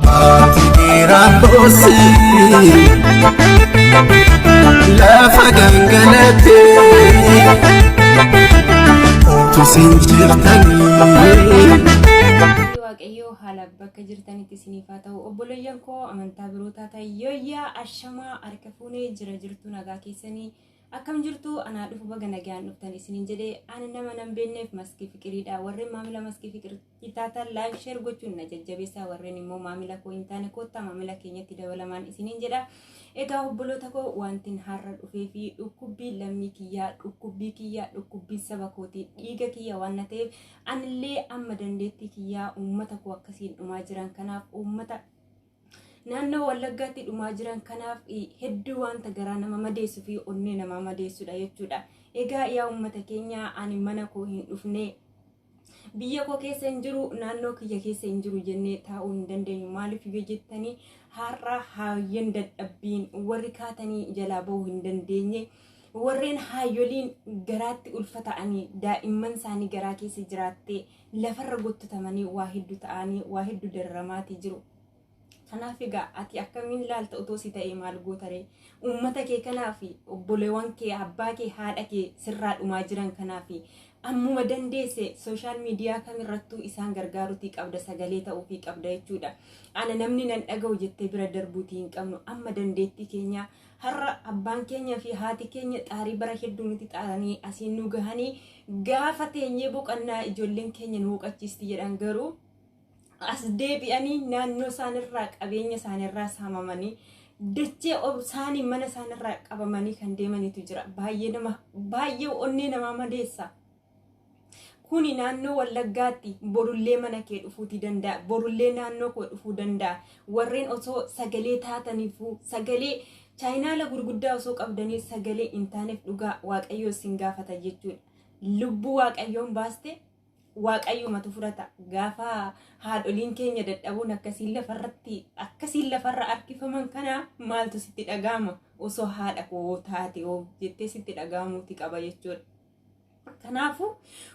Rambosi la fagangalate tu sinjirtani waaqayyo haala bakka jirtanitti isiniif haa ta'u obboleeyyan koo amantaa birootaa tayyooyyaa ashamaa harka fuunee jirtu nagaa keessanii akkam jirtu anaa dhufu baga nagaan dhuftan isiniin jedhee ani nama nan beekneef maskii fiqiriidha warreen maamila maskii fiqirii taatan laayik sheer gochuun na jajjabeessaa warreen immoo maamila koo hin taane koottaa maamila keenyatti dabalamaan isiniin jedha egaa obboloota koo wantin har'a dhufee fi dhukkubbii lammii kiyyaa dhukkubbii saba kootii dhiiga kiyya waan na ta'eef anillee amma dandeettii kiyyaa uummata koo akkasiin dhumaa jiran kanaaf uummata naannoo Wallaggaatti dhumaa jiran kanaaf hedduu wanta garaa nama madeessu fi onnee nama madeessudha jechuudha. Egaa yaa uummata keenya ani mana koo hin dhufne biyya koo keessa hin jiru naannoo kiyya keessa hin jiru jennee taa'uu hin dandeenyu maaliif yoo jettanii har'a haayyan dadhabbiin warri kaatanii jalaa bahuu hin dandeenye warreen haayoliin garaatti ulfata'anii daa'imman isaanii garaa keessa jiraattee lafarra gottotamanii waa hedduu ta'anii waa hedduu darramaatii jiru. Kanaaf egaa ati akkamiin ilaalta otoo si ta'ee maal gootaree uummata kee kanaaf obboleewwan kee abbaa kee haadha kee sirraa dhumaa jiran kanaaf ammuma dandeesse sooshaal miidiyaa kamirrattuu isaan gargaaruutii qabda sagalee ta'uufii qabda jechuudha. Ana namni nan dhaga'u jettee bira darbuutii hin qabnu amma dandeettii keenya har'a abbaan keenya fi haati keenya xaarii bara hedduu nuti xaaranii asiin nu gahanii gaafa teenyee boqannaa ijoolleen keenya nu boqachiisti jedhan garuu as deebi'anii naannoo isaanirraa qabeenya isaanirraa saamamanii dachee isaanii mana isaanirraa qabamanii kan deemanitu jira. Baay'ee onnee namaa madeessa. Kuni naannoo Wallaggaatti borullee mana kee dhufuutii danda'a. Borullee naannoo koo dhufuu danda'a. Warreen osoo sagalee taataniifuu sagalee chaayinaala gurguddaa osoo qabdanii sagalee hin taaneef dhugaa waaqayyoo sin gaafata jechuudha. Lubbuu waaqayyoon baaste waaqayyo matu furata gaafa haadholiin keenya dadhabuun akkasiin lafarra harkifaman kana maaltu sitti dhagahama osoo haadha koo taate jettee sitti dhagahamuuti qaba jechuudha. Kanaafuu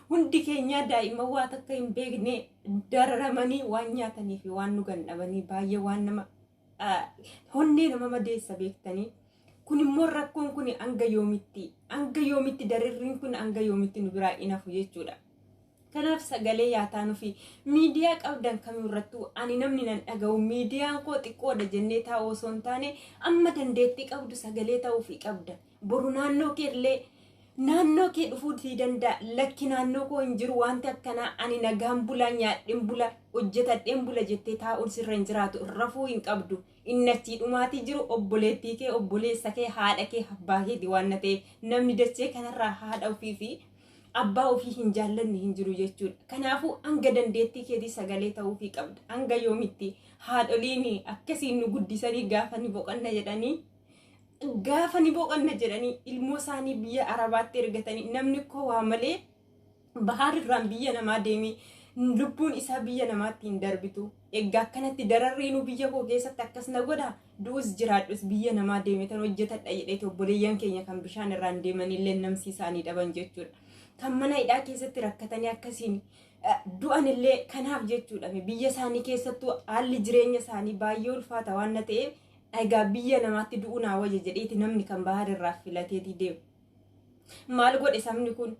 hundi keenya daa'imman waa takka hin beekne dararamanii waan nyaatanii fi waan dhugan dhabanii baay'ee waan nama onnee nama madeessa beektanii. Kun immoo rakkoon kun hanga yoomitti darirriin kun hanga yoomitti nu biraa inafu jechuudha. Kanaaf sagalee yaataanuu fi miidiyaa qabdan kamirrattuu ani namni nan dhaga'u miidiyaan koo xiqqoodha jennee taa'uu osoo hin taane amma dandeettii qabdu sagalee ta'uufii qabda. Boru naannoo kee dhufuutii danda'a. Lakki naannoo koo hin jiru wanti akkanaa ani nagaan bulaa nyaadheen bula hojjetadheen bula jettee taa'uun sirra hin jiraatu rafuu hin qabdu. Inni achii dhumaatii jiru obboleettii kee obboleessa kee haadha kee abbaa keeti waan na ta'eef namni dachee kanarraa haadha ofii fi abbaa ofii hin jaallanne hin jiru jechuudha. Kanaafuu hanga dandeettii keetii sagalee ta'uufii qabda. Hanga yoomitti haadholiin akkasiin nu guddisanii gaafa ni boqanna jedhanii ilmoo isaanii biyya Arabaatti ergatanii namni koo waa malee bahaarirraan biyya namaa deemee lubbuun isaa biyya namaatti hin darbitu. Egaa akkanatti dararriinuu biyya koo keessatti akkas na godha du'us jiraadhus biyya namaa deemee tan hojjetadha jedhee obboleeyyan keenya kan bishaan irraan deemanillee namsi isaanii dhaban jechuudha. Kan mana hidhaa keessatti rakkatanii akkasiin du'anillee kanaaf jechuudha. Biyya isaanii keessattuu haalli jireenya isaanii baay'ee ulfaata waan na ta'eef egaa biyya namaatti du'uu naa wayya jedheeti namni kan bahaarirraa filateetii deemu. Maal godhe sabni kun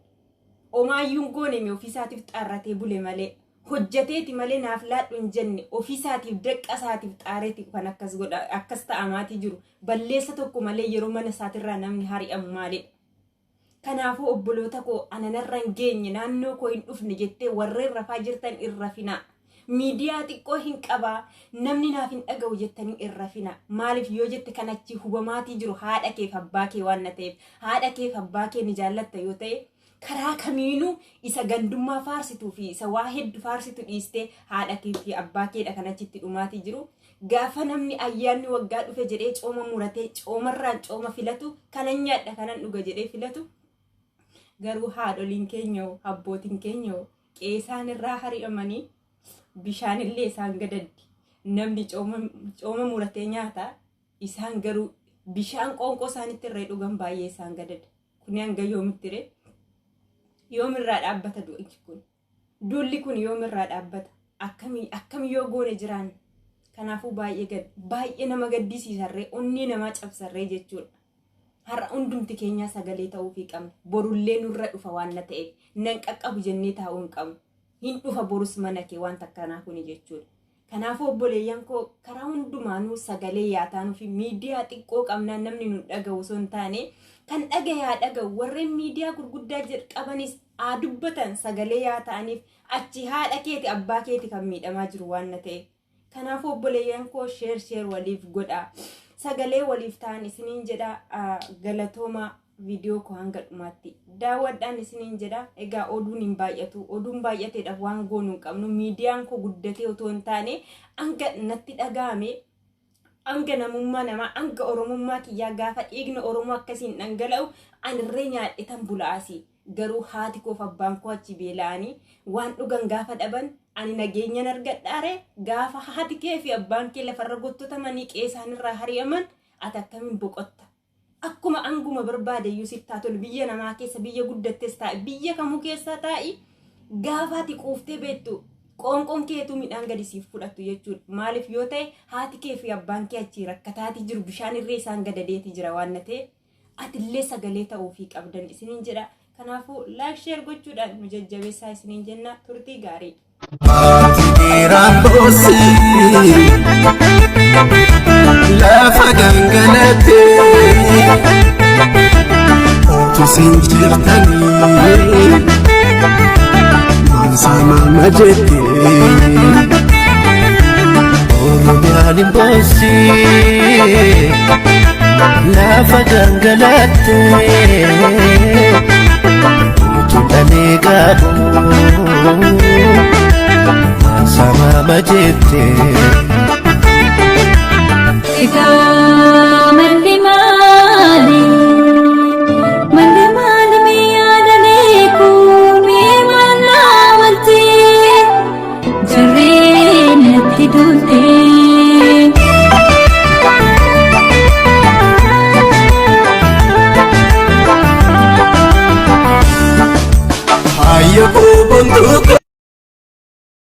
omaayyuun goone ofiisaatiif xaarratee bule malee hojjeteeti malee naaf laadhu hin jenne ofiisaatiif daqqasaatiif xaareetiif kan akkas ta'amaatii jiru. Balleessa tokko malee yeroo mana isaatirraa namni hari'amu maalidha. Kanaafuu obboloota koo ananarra hin geenye naannoo koo hin dhufne jettee warreen rafaa jirtan irra finaa. Miidiyaa xiqqoo hin qabaa namni naaf hin dhaga'u jettanii irra finaa. Maaliif yoo jette kanatti hubamaatii jiru haadha keef abbaa kee waan na ta'eef haadha keef abbaa kee ni jaallatta yoo ta'e karaa kamiinuu isa gandummaa faarsituu fi isa waa hedduu faarsitu dhiistee haadha kee fi abbaa keedha kanachitti dhumaatii jiru. Gaafa namni ayyaanni waggaa dhufe jedhee cooma muratee coomarraan cooma filatu kanan nyaadha kanan dhuga jedhee filatu. Garuu haadholiin keenya abbootiin keenya qeesaan irraa hari'amanii bishaanillee isaan gadaddi. Namni cooma muratee nyaata isaan garuu bishaan qoonqoo isaanitti irree dhugan baay'ee isaan gadada. Kuni hanga yoomitti ree? Yoomirraa dhaabbata du'i kun? Duulli kun yoomirraa dhaabbata? Akkami yoo goone jiraan? Kanaafuu baay'ee nama gaddisiisarree onni nama cabsarree jechuudha. Har'a hundumti keenya sagalee ta'uu fi qabna. Borullee nurra dhufa waan na ta'eef nan qaqqabu jennee taa'uu hin qabnu. Hin dhufa borus mana kee waan takkanaa kuni jechuudha. Kanaafuu obboleeyyan koo karaa hundumaanuu sagalee yaataanuu fi miidiyaa xiqqoo qabnaan namni nu dhaga'u osoo hin taane kan dhaga'u warreen miidiyaa gurguddaa qabanis haa dubbatan sagalee yaata'aniif achi haadha keeti abbaa keeti kan miidhamaa jiru waan na ta'eef. Kanaafuu obboleeyyan koo sheer waliif godhaa. Sagalee waliif ta'an isiniin jedha galatooma viidiyoo koo hanga dhumaatti daawwadhaan isiniin jedha. Egaa oduun hin baay'atu. Oduun baay'ateedhaaf waan goonuu hin qabnu. Miidiyaan koo guddatee otoo hin taane hanga natti dhaga'ame hanga namummaa namaa hanga oromummaa kiyyaa gaafa dhiigni oromoo akkasiin dhangala'u anirree nyaadhe tan bula'aasi. Garuu haati koof abbaan koo achi beela'anii waan dhugan gaafa dhaban ani nageenyan argadhaare gaafa haati kee fi abbaan kee lafarra gottotamanii qeesaanirraa hari'aman ati akkamiin boqotta. Akkuma anguma barbaadeyyuu sittaa tolu biyya namaa keessa biyya guddattes taa'e biyya kamuu keessaa taa'i gaafa ati quuftee beektu qoonqoon keetu midhaan gadi siif fudhattu jechuudha. Maaliif yoo ta'e haati kee fi abbaan kee achi rakkataati jiru bishaan irree isaan gadadeeti jira waan na ta'e atillee sagalee ta'uu fi qabdan isiniin jedha. Kanaafuu laayik sheer gochuudhaan nu jajjabeessaa isiniin jenna. Turtii gaarii. Lafa gangalate otu sinjirtanii mansama majete oromiyaan imbosi lafa gangalate otu dhaneegabu mansama majete Malli maali miyaadalee kun mi'aa waltee jirreen itti dulte.